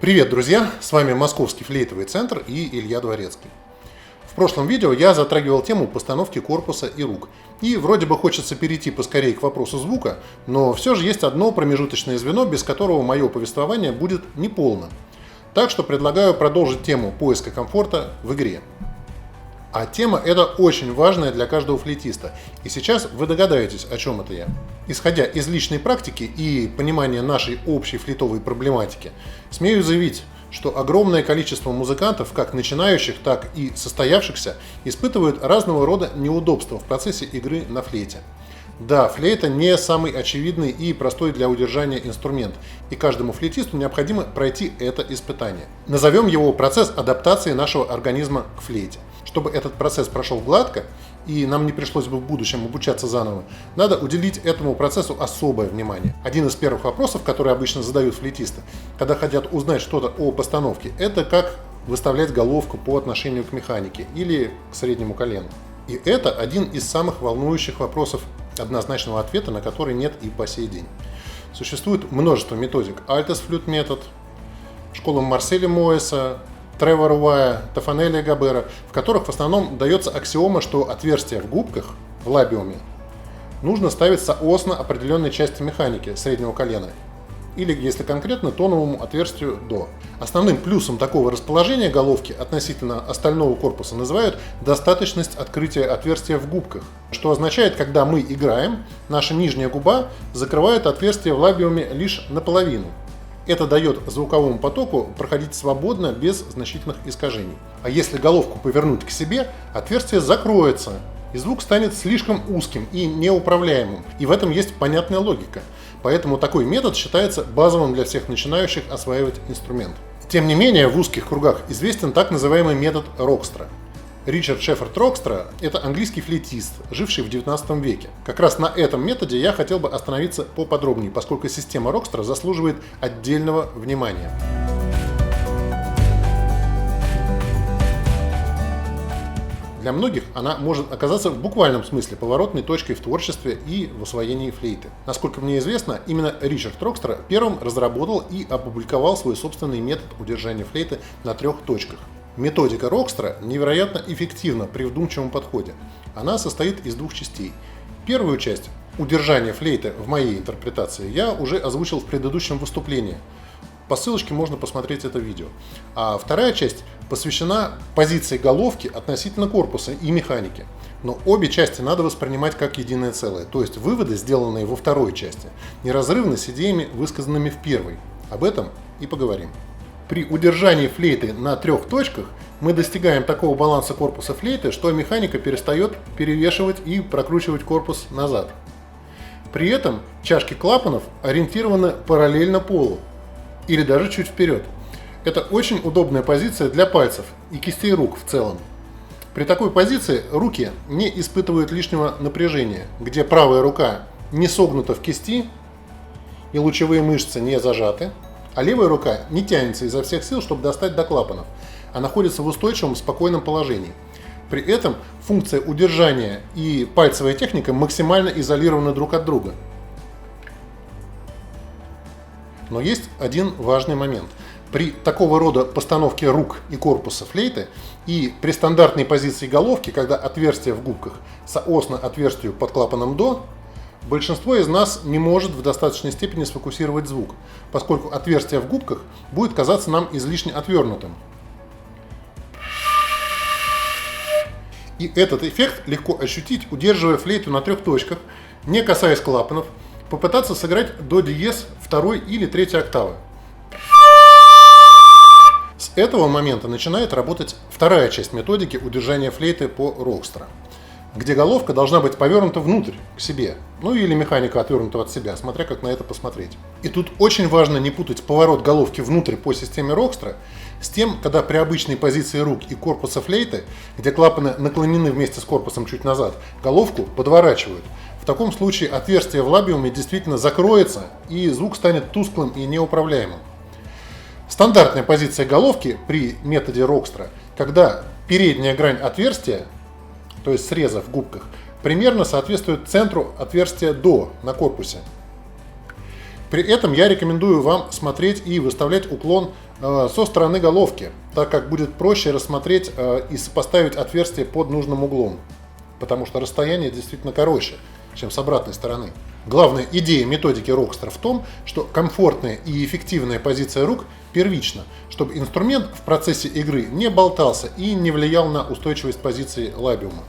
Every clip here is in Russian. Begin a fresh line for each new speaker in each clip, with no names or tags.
Привет, друзья! С вами Московский флейтовый центр и Илья Дворецкий. В прошлом видео я затрагивал тему постановки корпуса и рук. И вроде бы хочется перейти поскорее к вопросу звука, но все же есть одно промежуточное звено, без которого мое повествование будет неполно. Так что предлагаю продолжить тему поиска комфорта в игре. А тема эта очень важная для каждого флейтиста. И сейчас вы догадаетесь, о чем это я. Исходя из личной практики и понимания нашей общей флейтовой проблематики, смею заявить, что огромное количество музыкантов, как начинающих, так и состоявшихся, испытывают разного рода неудобства в процессе игры на флейте. Да, флейта не самый очевидный и простой для удержания инструмент, и каждому флейтисту необходимо пройти это испытание. Назовем его процесс адаптации нашего организма к флейте. Чтобы этот процесс прошел гладко, и нам не пришлось бы в будущем обучаться заново, надо уделить этому процессу особое внимание. Один из первых вопросов, которые обычно задают флейтисты, когда хотят узнать что-то о постановке, это как выставлять головку по отношению к механике или к среднему колену. И это один из самых волнующих вопросов, однозначного ответа на который нет и по сей день. Существует множество методик. Альтес флют метод, школа Марселя Моэса, Тревора Уая, Тафанелия Габера, в которых в основном дается аксиома, что отверстие в губках, в лабиуме, нужно ставить соосно определенной части механики среднего колена, или, если конкретно, тоновому отверстию до. Основным плюсом такого расположения головки относительно остального корпуса называют достаточность открытия отверстия в губках, что означает, когда мы играем, наша нижняя губа закрывает отверстие в лабиуме лишь наполовину. Это дает звуковому потоку проходить свободно, без значительных искажений. А если головку повернуть к себе, отверстие закроется, и звук станет слишком узким и неуправляемым. И в этом есть понятная логика. Поэтому такой метод считается базовым для всех начинающих осваивать инструмент. Тем не менее, в узких кругах известен так называемый метод Рокстра. Ричард Шеффорд Рокстра – это английский флейтист, живший в 19 веке. Как раз на этом методе я хотел бы остановиться поподробнее, поскольку система Рокстра заслуживает отдельного внимания. Для многих она может оказаться в буквальном смысле поворотной точкой в творчестве и в освоении флейты. Насколько мне известно, именно Ричард Рокстра первым разработал и опубликовал свой собственный метод удержания флейты на 3 точках. Методика Рокстра невероятно эффективна при вдумчивом подходе. Она состоит из 2 частей. Первую часть, удержание флейты в моей интерпретации, я уже озвучил в предыдущем выступлении. По ссылочке можно посмотреть это видео. А вторая часть посвящена позиции головки относительно корпуса и механики. Но обе части надо воспринимать как единое целое. То есть выводы, сделанные во второй части, неразрывны с идеями, высказанными в первой. Об этом и поговорим. При удержании флейты на 3 точках мы достигаем такого баланса корпуса флейты, что механика перестает перевешивать и прокручивать корпус назад. При этом чашки клапанов ориентированы параллельно полу или даже чуть вперед. Это очень удобная позиция для пальцев и кистей рук в целом. При такой позиции руки не испытывают лишнего напряжения, где правая рука не согнута в кисти и лучевые мышцы не зажаты, а левая рука не тянется изо всех сил, чтобы достать до клапанов, а находится в устойчивом, спокойном положении. При этом функция удержания и пальцевая техника максимально изолированы друг от друга. Но есть один важный момент. При такого рода постановке рук и корпуса флейты и при стандартной позиции головки, когда отверстие в губках соосно отверстию под клапаном до, большинство из нас не может в достаточной степени сфокусировать звук, поскольку отверстие в губках будет казаться нам излишне отвернутым. И этот эффект легко ощутить, удерживая флейту на 3 точках, не касаясь клапанов, попытаться сыграть до диез 2 или 3 октавы. С этого момента начинает работать вторая часть методики удержания флейты по Рокстра, где головка должна быть повернута внутрь, к себе, ну или механика отвернута от себя, смотря как на это посмотреть. И тут очень важно не путать поворот головки внутрь по системе Рокстра с тем, когда при обычной позиции рук и корпуса флейты, где клапаны наклонены вместе с корпусом чуть назад, головку подворачивают. В таком случае отверстие в лабиуме действительно закроется и звук станет тусклым и неуправляемым. Стандартная позиция головки при методе Рокстра, когда передняя грань отверстия, то есть среза в губках, примерно соответствует центру отверстия до на корпусе. При этом я рекомендую вам смотреть и выставлять уклон со стороны головки, так как будет проще рассмотреть и сопоставить отверстие под нужным углом, потому что расстояние действительно короче, чем с обратной стороны. Главная идея методики Rockster в том, что комфортная и эффективная позиция рук первична, чтобы инструмент в процессе игры не болтался и не влиял на устойчивость позиции лабиума.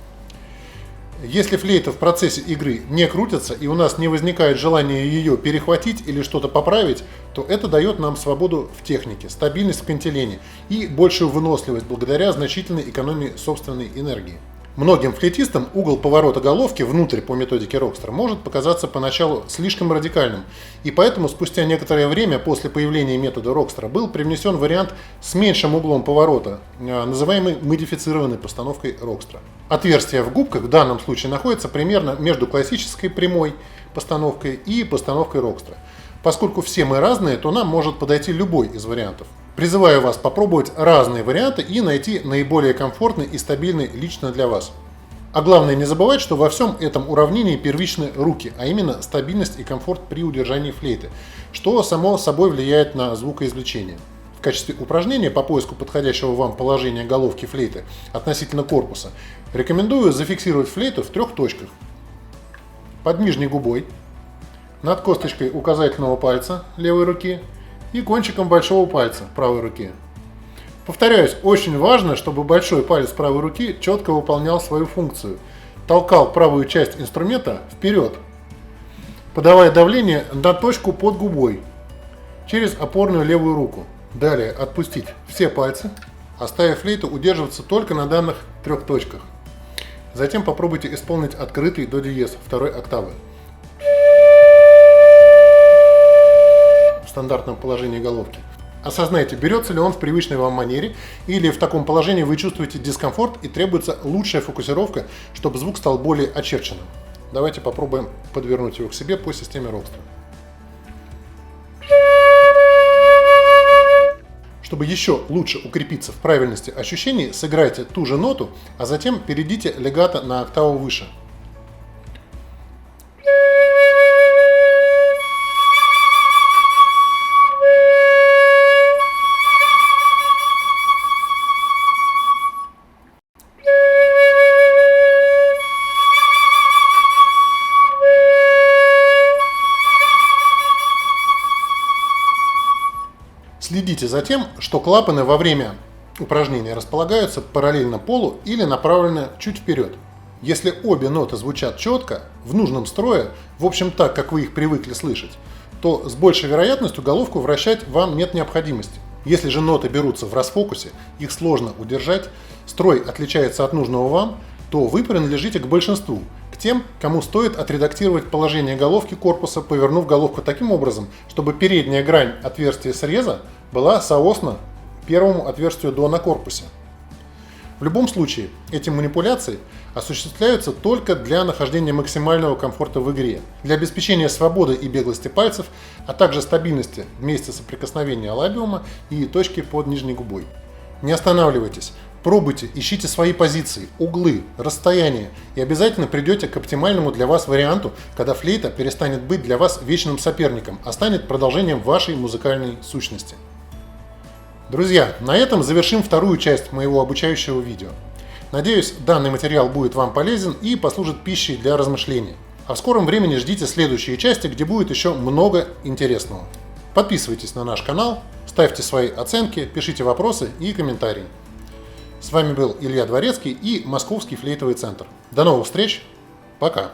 Если флейта в процессе игры не крутится и у нас не возникает желания ее перехватить или что-то поправить, то это дает нам свободу в технике, стабильность в кантилене и большую выносливость благодаря значительной экономии собственной энергии. Многим флейтистам угол поворота головки внутрь по методике Rockster может показаться поначалу слишком радикальным, и поэтому спустя некоторое время после появления метода Rockster был привнесен вариант с меньшим углом поворота, называемый модифицированной постановкой Rockster. Отверстие в губках в данном случае находится примерно между классической прямой постановкой и постановкой Rockster. Поскольку все мы разные, то нам может подойти любой из вариантов. Призываю вас попробовать разные варианты и найти наиболее комфортный и стабильный лично для вас. А главное не забывать, что во всем этом уравнении первичны руки, а именно стабильность и комфорт при удержании флейты, что само собой влияет на звукоизвлечение. В качестве упражнения по поиску подходящего вам положения головки флейты относительно корпуса рекомендую зафиксировать флейту в 3 точках. Под нижней губой, над косточкой указательного пальца левой руки и кончиком большого пальца правой руки. Повторяюсь, очень важно, чтобы большой палец правой руки четко выполнял свою функцию, толкал правую часть инструмента вперед, подавая давление на точку под губой через опорную левую руку. Далее отпустить все пальцы, оставив флейту удерживаться только на данных 3 точках. Затем попробуйте исполнить открытый до диез 2 октавы. В стандартном положении головки. Осознайте, берется ли он в привычной вам манере, или в таком положении вы чувствуете дискомфорт и требуется лучшая фокусировка, чтобы звук стал более очерченным. Давайте попробуем подвернуть его к себе по системе Rockster. Чтобы еще лучше укрепиться в правильности ощущений, сыграйте ту же ноту, а затем перейдите легато на октаву выше. Следите за тем, что клапаны во время упражнения располагаются параллельно полу или направлены чуть вперед. Если обе ноты звучат четко, в нужном строе, в общем так, как вы их привыкли слышать, то с большей вероятностью головку вращать вам нет необходимости. Если же ноты берутся в расфокусе, их сложно удержать, строй отличается от нужного вам, то вы принадлежите к большинству, к тем, кому стоит отредактировать положение головки корпуса, повернув головку таким образом, чтобы передняя грань отверстия среза была соосна первому отверстию до на корпусе. В любом случае, эти манипуляции осуществляются только для нахождения максимального комфорта в игре, для обеспечения свободы и беглости пальцев, а также стабильности в месте соприкосновения лабиума и точки под нижней губой. Не останавливайтесь, пробуйте, ищите свои позиции, углы, расстояния и обязательно придете к оптимальному для вас варианту, когда флейта перестанет быть для вас вечным соперником, а станет продолжением вашей музыкальной сущности. Друзья, на этом завершим вторую часть моего обучающего видео. Надеюсь, данный материал будет вам полезен и послужит пищей для размышления. А в скором времени ждите следующие части, где будет еще много интересного. Подписывайтесь на наш канал, ставьте свои оценки, пишите вопросы и комментарии. С вами был Илья Дворецкий и Московский флейтовый центр. До новых встреч, пока!